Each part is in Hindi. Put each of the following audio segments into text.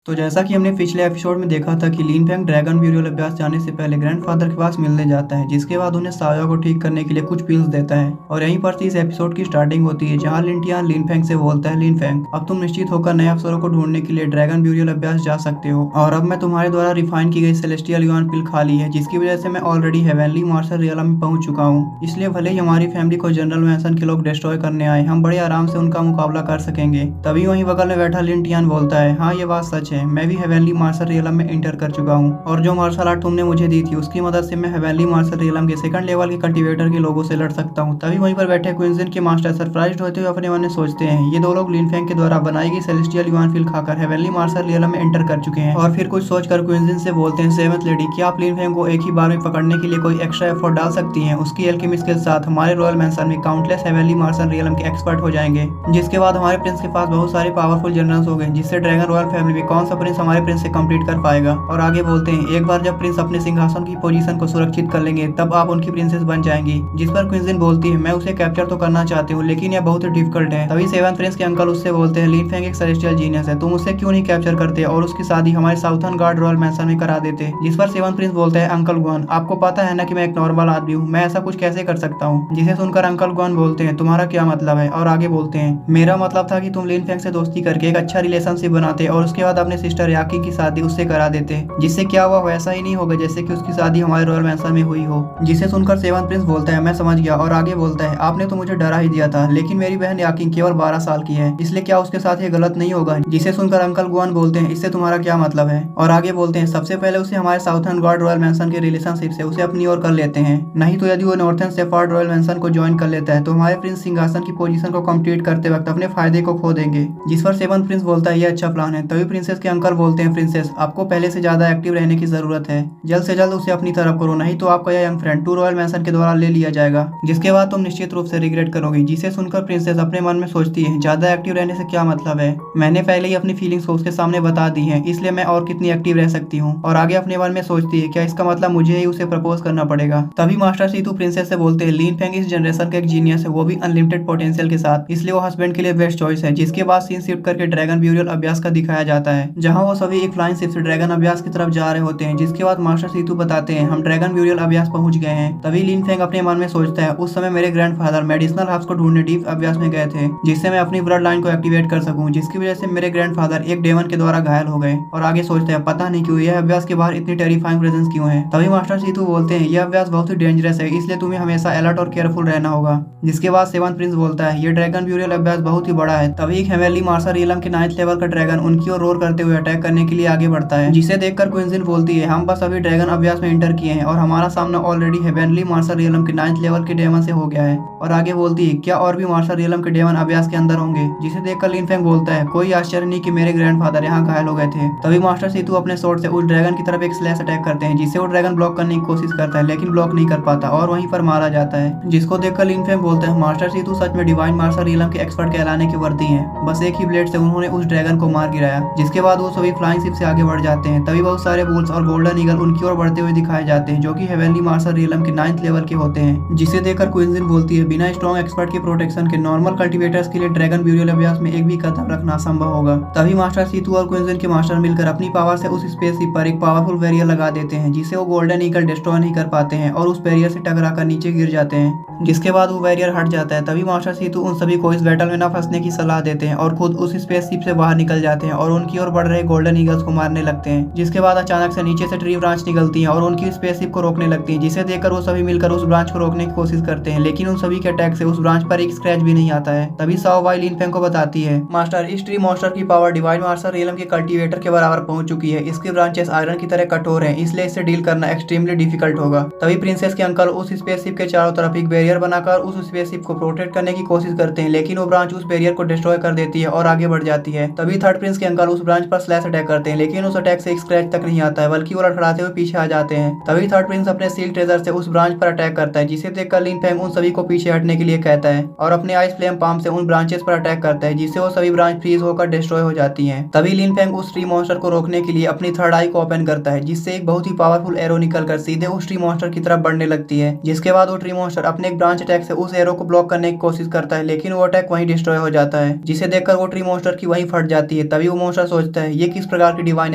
तो जैसा कि हमने पिछले एपिसोड में देखा था कि लिन फेंग ड्रैगन ब्यूरियल अभ्यास जाने से पहले ग्रैंडफादर के पास मिलने जाता है, जिसके बाद उन्हें साया को ठीक करने के लिए कुछ पिल्स देता है। और यहीं पर से इस एपिसोड की स्टार्टिंग होती है, जहां लिनटियान लिन फेंग से बोलता है, लिन फेंग, अब तुम निश्चित होकर नए अफसरों को ढूंढने के लिए ड्रैगन ब्यूरियल अभ्यास जा सकते हो। और अब मैं तुम्हारे द्वारा रिफाइन की गई सेलेस्टियल युआन पिल खा ली है, जिसकी वजह से मैं ऑलरेडी हेवनली मार्शल रियलम में पहुंच चुका हूँ। इसलिए भले ही हमारी फैमिली को जनरल मैंसन के लोग डिस्ट्रॉय करने आए, हम बड़े आराम से उनका मुकाबला कर सकेंगे। तभी वहीं बगल में बैठा लिनटियान बोलता है, हाँ ये बात सच है, मैं भी हेवनली मार्शल रियलम में इंटर कर चुका हूँ और जो मार्शल आर्ट तुमने मुझे दी थी उसकी मदद से मैं हेवनली मार्शल रियलम के सेकंड लेवल के कल्टीवेटर के लोगों से लड़ सकता हूँ। तभी वहीं पर बैठे क्विंजन के मास्टर सरप्राइज्ड होते हुए अपने मन में सोचते हैं, ये दो लोग लिन फेंग के द्वारा बनाई गई सेलेस्टियल युआन फिल खाकर हेवनली मार्शल रियलम में एंटर कर चुके हैं। और फिर कुछ सोचकर क्विंजन से बोलते हैं, सेवंथ लेडी, क्या आप लिन फेंग को एक ही बार में पकड़ने के लिए कोई एक्स्ट्रा एफर्ट डाल सकती हैं? उसकी एल्केमिस्ट के साथ हमारे रॉयल मैंसन में काउंटलेस हेवनली मार्शल रियलम के एक्सपर्ट हो जाएंगे, जिसके बाद हमारे प्रिंस के पास बहुत सारे पावरफुल जनरल्स हो गए, जिससे ड्रैगन रॉयल फैमिली में कौन सा प्रिंस हमारे प्रिंस से कंप्लीट कर पाएगा। और आगे बोलते हैं, एक बार जब प्रिंस अपने सिंहासन की पोजीशन को सुरक्षित कर लेंगे तब आप उनकी प्रिंसेस बन जाएंगी। जिस पर क्विंजन बोलती है, मैं उसे कैप्चर तो करना चाहती हूँ, लेकिन यह बहुत डिफिकल्ट है। तभी सेवंथ प्रिंस के अंकल उससे बोलते हैं, लिन फेंग एक सेलेस्टियल जीनियस है, तुम उसे क्यों नहीं कैप्चर करते और उसकी शादी हमारे साउथर्न गार्ड रॉयल मैंसन में करा देते। जिस पर सेवंथ प्रिंस बोलता है, अंकल गुआन, आपको पता है ना कि मैं एक नॉर्मल आदमी हूँ, मैं ऐसा कुछ कैसे कर सकता हूँ। जिसे सुनकर अंकल गुआन बोलते हैं, तुम्हारा क्या मतलब है? और आगे बोलते हैं, मेरा मतलब था कि तुम लिन फेंग से दोस्ती करके एक अच्छा रिलेशनशिप बनाते और उसके बाद अपने सिस्टर याकी की शादी उससे करा देते, जिससे क्या हुआ वैसा ही नहीं होगा जैसे कि उसकी शादी हमारे रॉयल मैंसन में हुई हो। जिसे सुनकर सेवंथ प्रिंस बोलता है, मैं समझ गया। और आगे बोलता है, आपने तो मुझे डरा ही दिया था, लेकिन मेरी बहन याकिंग केवल 12 साल की है, इसलिए क्या उसके साथ ये गलत नहीं होगा? जिसे सुनकर अंकल गुआन बोलते हैं, इससे तुम्हारा क्या मतलब है? और आगे बोलते हैं, सबसे पहले उसे हमारे साउथर्न गार्ड रॉयल मैंसन के रिलेशनशिप से उसे अपनी ओर कर लेते हैं, नहीं तो यदि वो नॉर्थर्न सेफार्ड रॉयल मैंसन को ज्वाइन कर लेता है तो हमारे प्रिंस सिंहासन की पोजीशन को कंप्लीट करते वक्त अपने फायदे को खो देंगे। जिस पर सेवंथ प्रिंस बोलता है, ये अच्छा प्लान है। तभी प्रिंसेस के अंकल बोलते हैं, प्रिंसेस, आपको पहले से ज्यादा एक्टिव रहने की जरूरत है, जल्द से जल्द उसे अपनी तरफ करो, नहीं तो आपका यह यंग फ्रेंड टू रॉयल मैंसन के द्वारा ले लिया जाएगा, जिसके बाद तुम निश्चित रूप से रिग्रेट करोगी। जिसे सुनकर प्रिंसेस अपने मन में सोचती है, ज्यादा एक्टिव रहने से क्या मतलब है, मैंने पहले ही अपनी फीलिंग्स को उसके सामने बता दी है, इसलिए मैं और कितनी एक्टिव रह सकती हूँ। और आगे अपने मन में सोचती है, क्या इसका मतलब मुझे ही उसे प्रपोज करना पड़ेगा? तभी मास्टर सीतू प्रिंसेस से बोलते हैं, लिन फेंग इस जनरेशन का एक जीनियस है, वो भी अनलिमिटेड पोटेंशियल के साथ, इसलिए वो हस्बैंड के लिए बेस्ट चॉइस है। जिसके बाद सीन शिफ्ट करके ड्रैगन ब्यूरियल अभ्यास का दिखाया जाता है, जहाँ वो सभी एक फ्लाइंग शिप से ड्रैगन अभ्यास की तरफ जा रहे होते हैं। जिसके बाद मास्टर सीतू बताते हैं, हम ड्रैगन ब्यूरियल अभ्यास पहुंच गए हैं। तभी लिन फेंग अपने मन में सोचता है, उस समय मेरे ग्रैंडफादर मेडिसिनल हर्ब्स को ढूंढने डीप अभ्यास में गए थे, जिससे मैं अपनी ब्लड लाइन को एक्टिवेट कर सकूं, जिसकी वजह से मेरे ग्रैंडफादर एक डेमन के द्वारा घायल हो गए। और आगे सोचते हैं, पता नहीं क्यों यह अभ्यास के बाहर इतनी टेरिफाइंग प्रेजेंस क्यों है। तभी मास्टर सीतू बोलते हैं, यह अभ्यास बहुत ही डेंजरस है, इसलिए तुम्हें हमेशा अलर्ट और केयरफुल रहना होगा। जिसके बाद सेवंथ प्रिंस बोलता है, ये ड्रैगन ब्यूरियल अभ्यास बहुत ही बड़ा है। तभी एक हेवनली मार्शल रियलम के 9th लेवल का ड्रैगन उनकी ओर रोर करते हुए अटैक करने के लिए आगे बढ़ता है, जिसे देखकर क्विंजन बोलती है, हम बस अभी ड्रैगन अभ्यास में इंटर किए हैं और हमारा सामना ऑलरेडी हेवनली मार्शल रियलम के 9th लेवल के डेमन से हो गया है। और आगे बोलती है, क्या और भी मार्शल रियलम के डेमन अभ्यास के अंदर होंगे? जिसे देखकर लिन फेंग बोलता है, कोई आश्चर्य नहीं कि मेरे ग्रैंडफादर यहाँ घायल हो गए थे। तभी मास्टर सीतू अपने स्वॉर्ड से उस ड्रैगन की तरफ एक स्लैश अटैक करते हैं, जिसे वो ड्रैगन ब्लॉक करने की कोशिश करता है, लेकिन ब्लॉक नहीं कर पाता और वहीं पर मारा जाता है। जिसको देखकर लिन फेंग बोलता है, मास्टर सीतू सच में डिवाइन मार्शल रियलम के एक्सपर्ट कहलाने के वर्दी हैं, बस एक ही ब्लेड से उन्होंने उस ड्रैगन को मार गिराया। जिसके बाद वो सभी फ्लाइंग शिप से आगे बढ़ जाते हैं। तभी बहुत सारे बुल्स और गोल्डन ईगल उनकी ओर बढ़ते हुए दिखाए जाते हैं, जो कि हेवनली मार्शल रियलम के 9th लेवल के होते हैं। जिसे देखकर क्विंजन बोलती है, बिना स्ट्रॉन्ग एक्सपर्ट के प्रोटेक्शन के नॉर्मल कल्टीवेटर्स के लिए ड्रैगन ब्यूरियल अभ्यास में एक भी कदम रखना असंभव होगा। तभी मास्टर सीतू और क्विंजन के मास्टर मिलकर अपनी पावर से उस स्पेसशिप पर एक पावरफुल बैरियर लगा देते हैं, जिसे वो गोल्डन ईगल डिस्ट्रॉय नहीं कर पाते हैं और उस बैरियर से टकराकर नीचे गिर जाते हैं। जिसके बाद वो बैरियर हट जाता है। तभी मास्टर सीतू उन सभी को इस बैटल में न फंसने की सलाह देते हैं और खुद उस स्पेसशिप से बाहर निकल जाते हैं और उनकी ओर बढ़ रहे गोल्डन ईगल्स को मारने लगते हैं। जिसके बाद अचानक से नीचे से ट्री ब्रांच निकलती है और उनकी स्पेसशिप को रोकने लगती है, जिसे देखकर वो सभी मिलकर उस ब्रांच को रोकने की कोशिश करते हैं, लेकिन उन सभी के अटैक से उस ब्रांच पर एक स्क्रैच भी नहीं आता है। तभी साओ वाई लिन फेंग को बताती है, मास्टर, इस ट्री मॉन्स्टर की पावर डिवाइन मार्शल रियलम के कल्टीवेटर के बराबर पहुंच चुकी है, इसके ब्रांचेस आयरन की तरह कठोर हैं, इसलिए इससे डील करना एक्सट्रीमली डिफिकल्ट होगा। तभी प्रिंसेस के अंकल उस स्पेसशिप के चारों तरफ एक बैरियर बनाकर उस स्पेसशिप को प्रोटेक्ट करने की कोशिश करते हैं, लेकिन वो ब्रांच उस बैरियर को डिस्ट्रॉय कर देती है और आगे बढ़ जाती है। तभी थर्ड प्रिंस के अंकल उस ब्रांच पर स्लैश अटैक करते हैं, लेकिन उस अटैक से एक स्क्रैच तक नहीं आता है, बल्कि वो लड़खड़ाते हुए पीछे आ जाते हैं। तभी थर्ड प्रिंस अपने सील ट्रेजर से उस ब्रांच पर अटैक करता है, जिसे देखकर लिन फेंग उन सभी को पीछे हटने के लिए कहता है और अपने आइस फ्लेम पाम से उन ब्रांचेस पर अटैक करता है, जिससे वो सभी ब्रांच फ्रीज होकर डिस्ट्रॉय हो जाती हैं। तभी लिन फेंग उस ट्री मॉन्स्टर को रोकने के लिए अपनी थर्ड आई को ओपन करता है, जिससे एक बहुत ही पावरफुल एरो निकलकर सीधे उस ट्री मॉन्स्टर की तरफ बढ़ने लगती है। जिसके बाद वो ट्री मॉन्स्टर अपने एक ब्रांच अटैक से उस एरो को ब्लॉक करने की कोशिश करता है, लेकिन वो अटैक वहीं डिस्ट्रॉय हो जाता है, जिसे देखकर वो ट्री मॉन्स्टर की वहीं फट जाती है। तभी वो मॉन्स्टर सोचता सोचता है ये किस प्रकार की डिवाइन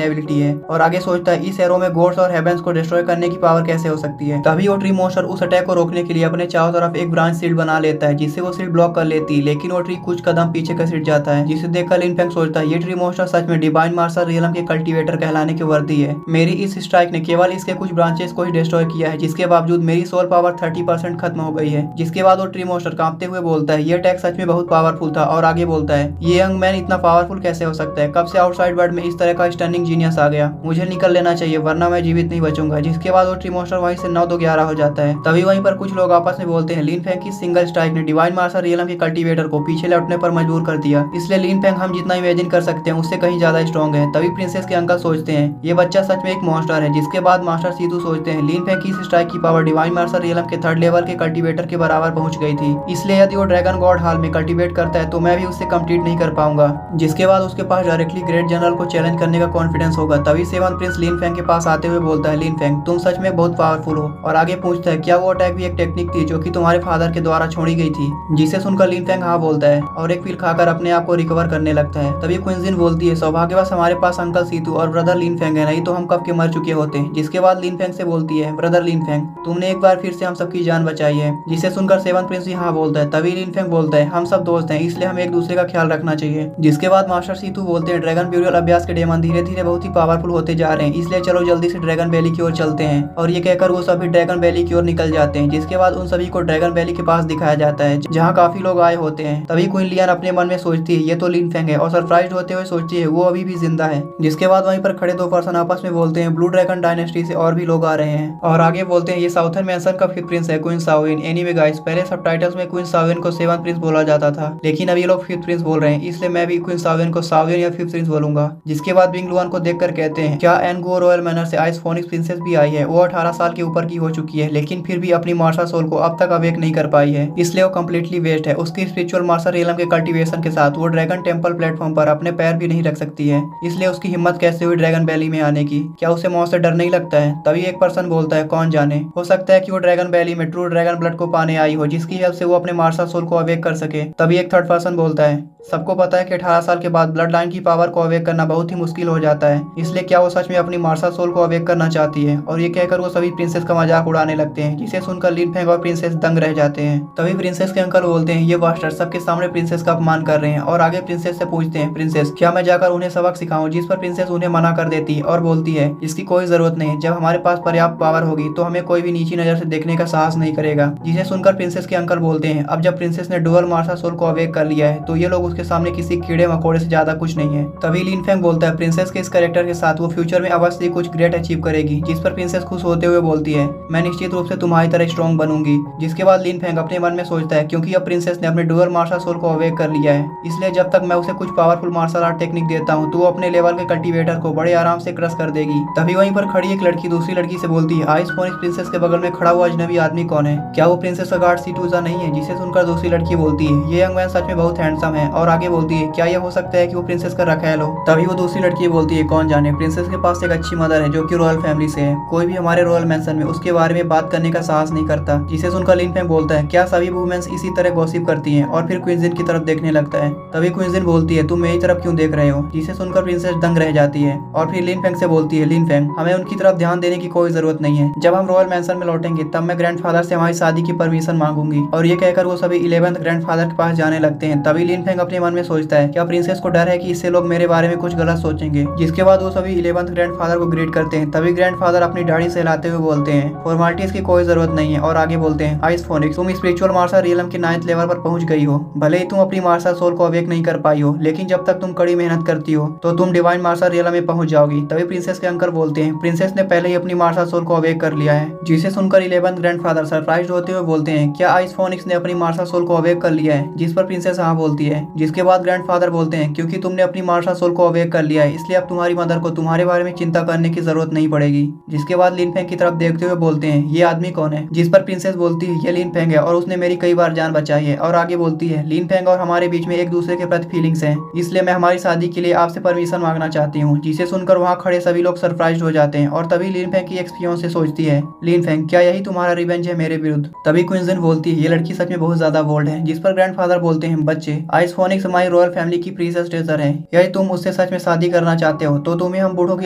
एबिलिटी है, और आगे सोचता है इस एरो में गॉड्स और हेवेंस को डिस्ट्रॉय करने की पावर कैसे हो सकती है। तभी वो ट्री मॉन्स्टर उस अटैक को रोकने के लिए अपने चारों तरफ एक ब्रांच शील्ड बना लेता है, जिससे वो शील्ड ब्लॉक कर लेती है, लेकिन वो ट्री कुछ कदम पीछे घसीट जाता है, जिसे देखकर लिन फेंग सोचता है ये ट्री मॉन्स्टर सच में डिवाइन मार्शल रियलम के कल्टीवेटर कहलाने के वर्दी है। मेरी इस स्ट्राइक ने केवल इसके कुछ ब्रांचेस को ही डिस्ट्रॉय किया है, जिसके बावजूद मेरी सोल पावर 30% खत्म हो गई है। जिसके बाद वो ट्री मॉन्स्टर कांपते हुए बोलता है ये अटैक सच में बहुत पावरफुल था, और आगे बोलता है ये यंग मैन इतना पावरफुल कैसे हो सकता है, कब से आउटसाइड वर्ल्ड में इस तरह का स्टनिंग जीनियस आ गया, मुझे निकल लेना चाहिए वरना मैं जीवित नहीं बचूंगा। जिसके बाद वो ट्री मॉन्स्टर वहीं से 9-2-11 हो जाता है। तभी वहीं पर कुछ लोग आपस में बोलते हैं लिन फेंग की सिंगल स्ट्राइक ने डिवाइन मार्शल रियलम के कल्टीवेटर को पीछे लौटने पर मजबूर कर दिया, इसलिए लिन फेंग हम जितना इमेजिन कर सकते हैं उससे कहीं ज्यादा स्ट्रॉन्ग है। तभी प्रिंसेस के अंकल सोचते हैं ये बच्चा सच में एक मॉन्स्टर है। जिसके बाद मास्टर सीधू सोचते हैं लिन फेंग की इस स्ट्राइक की पावर डिवाइन मार्शल रियलम के 3rd लेवल के कल्टीवेटर के बराबर पहुंच गई थी, इसलिए यदि वो ड्रैगन गॉड हाल में कल्टीवेट करता है तो मैं भी उससे कंप्लीट नहीं कर पाऊंगा। जिसके बाद उसके पास डायरेक्टली ग्रेट जनरल को चैलेंज करने का कॉन्फिडेंस होगा। तभी 7th प्रिंस लिन फेंग के पास आते हुए बोलता है लिन फेंग तुम सच में बहुत पावरफुल हो, और आगे पूछता है क्या वो अटैक भी एक टेक्निक थी जो कि तुम्हारे फादर के द्वारा छोड़ी गई थी। जिसे सुनकर लिन फेंग हाँ बोलता है और एक पिल खाकर अपने आप को रिकवर करने लगता है। तभी क्विंजिन बोलती है सौभाग्यवश हमारे पास अंकल सीतू और ब्रदर लिन फेंग है, नहीं तो हम कब के मर चुके होते। जिसके बाद लिन फेंग से बोलती है ब्रदर लिन फेंग तुमने एक बार फिर से हम सबकी जान बचाई है। जिसे सुनकर 7th प्रिंस भी हाँ बोलता है। तभी लिन फेंग बोलता है हम सब दोस्त हैं, इसलिए हमें एक दूसरे का ख्याल रखना चाहिए। जिसके बाद मास्टर सीतू बोलते हैं ड्रैगन ब्यूरियल अभ्यास के डेमन धीरे धीरे बहुत ही पावरफुल होते जा रहे हैं, इसलिए चलो जल्दी से ड्रैगन वैली की ओर चलते हैं। और ये कहकर वो सभी ड्रैगन वैली की ओर निकल जाते हैं। जिसके बाद उन सभी को ड्रैगन वैली के पास दिखाया जाता है जहाँ काफी लोग आए होते हैं। तभी क्वीन लियान अपने मन में सोचती है ये तो लिन फेंग है, और सरप्राइज होते हुए सोचती है वो अभी भी जिंदा है। जिसके बाद वहीं पर खड़े 2 पर्सन आपस में बोलते हैं ब्लू ड्रैगन डायनेस्टी से और भी लोग आ रहे हैं, और आगे बोलते हैं ये साउथर्न मैंसन का 5th प्रिंस है क्वीन शाओइन। एनीवे गाइस पहले सबटाइटल्स में क्वीन शाओइन को 7th प्रिंस बोला जाता था, लेकिन अब ये लोग 5th प्रिंस बोल रहे हैं, इसलिए मैं भी क्वीन शाओइन को शाओइन या 5th प्रिंस बोलूंगा। जिसके बाद विंग लुआन को देखकर कहते हैं क्या एनगो रॉयल मैनर से आइस फोनिक्स प्रिंसेस भी आई है। वो 18 साल के ऊपर की हो चुकी है, लेकिन फिर भी अपनी मार्शल सोल को अब तक अवेक नहीं कर पाई है, इसलिए वो कम्प्लीटली वेस्ट है। उसकी स्पिरिचुअल मार्शल रियलम के कल्टीवेशन के साथ वो ड्रैगन टेम्पल प्लेटफॉर्म पर अपने पैर भी नहीं रख सकती है, इसलिए उसकी हिम्मत कैसे हुई ड्रैगन वैली में आने की। क्या उसे मौत से डर नहीं लगता है। तभी एक पर्सन बोलता है कौन जाने, हो सकता है कि वो ड्रैगन वैली में ट्रू ड्रैगन ब्लड को पाने आई हो, जिसकी हेल्प से वो अपने मार्शल सोल को अवेक कर सके। तभी एक 3rd पर्सन बोलता है सबको पता है कि 18 साल के बाद ब्लड लाइन की पावर को अवेक करना बहुत ही मुश्किल हो जाता है, इसलिए क्या वो सच में अपनी मार्शल सोल को अवेक करना चाहती है। और ये कहकर वो सभी प्रिंसेस का मजाक उड़ाने लगते हैं, जिसे सुनकर लिन फेंग और प्रिंसेस दंग रह जाते हैं। तभी प्रिंसेस के अंकल बोलते हैं ये बास्टर्ड सबके सामने प्रिंसेस का अपमान कर रहे हैं, और आगे प्रिंसेस से पूछते हैं प्रिंसेस क्या मैं जाकर उन्हें सबक सिखाऊं। जिस पर प्रिंसेस उन्हें मना कर देती है और बोलती है इसकी कोई जरूरत नहीं, जब हमारे पास पर्याप्त पावर होगी तो हमें कोई भी नीची नजर से देखने का साहस नहीं करेगा। जिसे सुनकर प्रिंसेस के अंकल बोलते हैं अब जब प्रिंसेस ने डुअल मार्शल सोल को अवेक कर लिया है तो ये लोग उसके सामने किसी कीड़े मकोड़े से ज्यादा कुछ नहीं है। तभी लिन फेंग बोलता है प्रिंसेस के इस कैरेक्टर के साथ वो फ्यूचर में अवश्य कुछ ग्रेट अचीव करेगी। जिस पर प्रिंसेस खुश होते हुए बोलती है मैं निश्चित रूप से तुम्हारी तरह स्ट्रॉन्ग बनूंगी। जिसके बाद लिन फेंग अपने मन में सोचता है क्योंकि अब प्रिंसेस ने अपने डुअल मार्शल सोल को अवेक कर लिया है, इसलिए जब तक मैं उसे कुछ पावरफुल मार्शल आर्ट टेक्निक देता हूँ तो वो अपने लेवल के कल्टीवेटर को बड़े आराम से क्रश कर देगी। तभी वहीं पर खड़ी एक लड़की दूसरी लड़की से बोलती है आइस फोनिक्स प्रिंसेस के बगल में खड़ा हुआ अजनबी आदमी कौन है, क्या वो प्रिंसेस का गार्ड सीटूजा नहीं है। जिसे सुनकर दूसरी लड़की बोलती है ये यंग मैन सच में बहुत हैंडसम है, और आगे बोलती है क्या यह हो सकता है कि वो प्रिंसेस का रखैल हो। तभी वो दूसरी लड़की बोलती है कौन जाने, प्रिंसेस के पास एक अच्छी मदर है जो कि रॉयल फैमिली से है, कोई भी हमारे रॉयल मैंसन में उसके बारे में बात करने का साहस नहीं करता। जिसे सुनकर लिन फेंग बोलता है क्या सभी वुमेन्स इसी तरह गॉसिप करती हैं, और फिर क्वींजिन की तरफ देखने लगता है। तभी क्वींजिन बोलती है तुम मेरी तरफ क्यों देख रहे हो। जिसे सुनकर प्रिंसेस दंग रह जाती है, और फिर लिन फेंग से बोलती है लिन फेंग हमें उनकी तरफ ध्यान देने की कोई जरूरत नहीं है, जब हम रॉयल मैंसन में लौटेंगे तब मैं ग्रैंडफादर से हमारी शादी की परमिशन मांगूंगी। और ये कहकर वो सभी 11th ग्रैंडफादर के पास जाने लगते हैं। तभी लिन फेंग अपने मन में सोचता है क्या प्रिंसेस को डर है कि इससे लोग मेरे बारे में कुछ गलत सोचेंगे। जिसके बाद वो सभी 11th ग्रैंडफादर को ग्रीट करते हैं। तभी ग्रैंडफादर अपनी दाढ़ी सहलाते हुए बोलते हैं फॉर्मेलिटीज की कोई जरूरत नहीं है, और आगे बोलते हैं आइस फोनिक्स तुम स्पिरिचुअल मार्शल रियलम के 9th लेवल पर पहुंच गई हो, भले ही तुम अपनी मार्शल सोल को अवेक नहीं कर पाई हो, लेकिन जब तक तुम कड़ी मेहनत करती हो तो तुम डिवाइन मार्शल रियलम में पहुंच जाओगी। तभी प्रिंसेस के अंकल बोलते हैं प्रिंसेस ने पहले ही अपनी मार्शल सोल को अवेक कर लिया है। जिसे सुनकर 11th ग्रैंडफादर सरप्राइज्ड होते हुए बोलते हैं क्या आइस फोनिक्स ने अपनी मार्शल सोल को अवेक कर लिया है। जिस पर प्रिंसेस हाँ बोलती है। जिसके बाद ग्रैंडफादर बोलते हैं क्योंकि तुमने अपनी मार्शल सोल को अवेक कर लिया है, इसलिए अब तुम्हारी मदर को तुम्हारे बारे में चिंता करने की जरूरत नहीं पड़ेगी। जिसके बाद लिन फेंग की तरफ देखते हुए बोलते हैं ये आदमी कौन है। जिस पर प्रिंसेस बोलती है ये लिन फेंग है और उसने मेरी कई बार जान बचाई है, और आगे बोलती है लिन फेंग और हमारे बीच में एक दूसरे के प्रति फीलिंग्स हैं, इसलिए मैं हमारी शादी के लिए आपसे परमिशन मांगना चाहती हूँ। जिसे सुनकर वहाँ खड़े सभी लोग सरप्राइज हो जाते हैं, और तभी लिन फेंग की एक्सपीरियंस से सोचती है लिन फेंग क्या यही तुम्हारा रिवेंज है मेरे विरुद्ध। तभी क्वींजिन बोलती है ये लड़की सच में बहुत ज्यादा बोल्ड है। जिस पर ग्रैंडफादर बोलते हैं बच्चे आइस फोनिक्स हमारी रॉयल फैमिली की प्रीशियस ट्रेजर है। यदि तुम उससे सच में शादी करना चाहते हो तो तुम्हें हम बूढ़ों की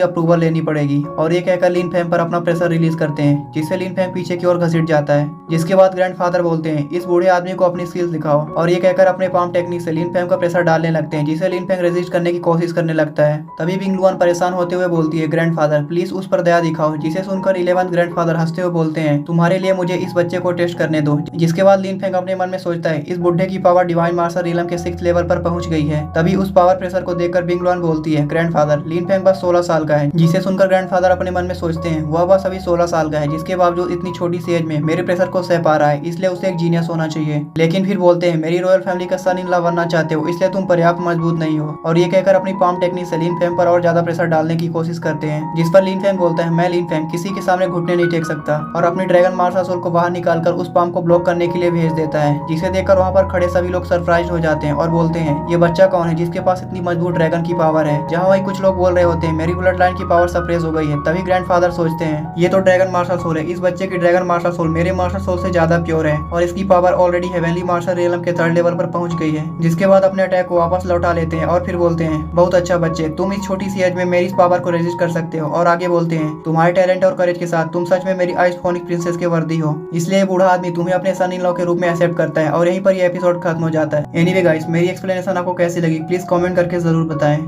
अप्रूवल लेनी पड़ेगी। और ये कहकर लिन फेंग पर अपना प्रेशर रिलीज करते हैं, जिससे लिन फेंग पीछे की ओर घसीट जाता है। जिसके बाद ग्रैंडफादर बोलते हैं इस बूढ़े आदमी को अपनी स्किल्स दिखाओ, और ये कहकर अपने पाम टेक्निक से लिन फेंग का प्रेशर डालने लगते हैं, जिसे लिन फेंग रेजिस्ट करने की कोशिश करने लगता है। तभी विंगलुआन परेशान होते हुए बोलती है ग्रैंडफादर प्लीज उस पर दया दिखाओ, जिसे सुनकर 11th ग्रैंडफादर हंसते हुए बोलते हैं तुम्हारे लिए मुझे इस बच्चे को टेस्ट करने दो। जिसके बाद लिन फेंग अपने मन में सोचता है इस बुढ़े की पावर डिवाइन मार्शल रिलम के 6th लेवल पर पहुंच गई है। तभी उस पावर प्रेशर को देखकर विंगलुआन बोलती है ग्रैंडफादर लिन फेंग बस 16 साल का है। जिसे सुनकर ग्रैंडफादर अपने मन में सोचते हैं वह बस अभी 16 साल का है, जिसके बावजूद इतनी छोटी सी एज में मेरे प्रेशर को सह पा रहा है, इसलिए उसे एक जीनियस होना चाहिए। लेकिन फिर बोलते हैं मेरी रॉयल फैमिली का सन इन लॉ बनना चाहते हो, इसलिए तुम पर्याप्त मजबूत नहीं हो। और ये कहकर अपनी पाम टेक्निक से लिन फेंग पर और ज्यादा प्रेशर डालने की कोशिश करते हैं। जिस पर लिन फेंग बोलता है मैं लिन फेंग किसी के सामने घुटने नहीं टेक सकता, और अपनी ड्रैगन मार्शल सोल को बाहर निकालकर उस पाम को ब्लॉक करने के लिए भेज देता है। जिसे देखकर वहाँ पर खड़े सभी लोग सरप्राइज हो जाते हैं और बोलते हैं ये बच्चा कौन है जिसके पास इतनी मजबूत ड्रैगन की पावर है। जहाँ वही कुछ लोग बोल रहे होते हैं मेरी ब्लड लाइन की पावर सप्रेस हो गई है। तभी ग्रैंडफादर सोचते हैं ये तो ड्रैगन मार्शल सोल है, इस बच्चे की ड्रैगन मार्शल सोल मेरे मार्शल सोल से ज्यादा प्योर है, और इसकी power already heavenly martial realm के 3rd लेवल पर पहुंच गई है। जिसके बाद अपने अटैक को वापस लौटा लेते हैं और फिर बोलते हैं बहुत अच्छा बच्चे, तुम इस छोटी सी एज में मेरी इस पावर को रेजिस्ट कर सकते हो। और आगे बोलते हैं तुम्हारे टैलेंट और करेज के साथ तुम सच में मेरी आइस फोनिक प्रिंसेस के वर्दी हो, इसलिए बूढ़ा आदमी तुम्हें अपने सन इन लॉ के रूप में एक्सेप्ट करता है। और यहीं पर ये एपिसोड खत्म हो जाता है। एनीवे गाइस, मेरी एक्सप्लेनेशन आपको कैसी लगी प्लीज कमेंट करके जरूर बताएं।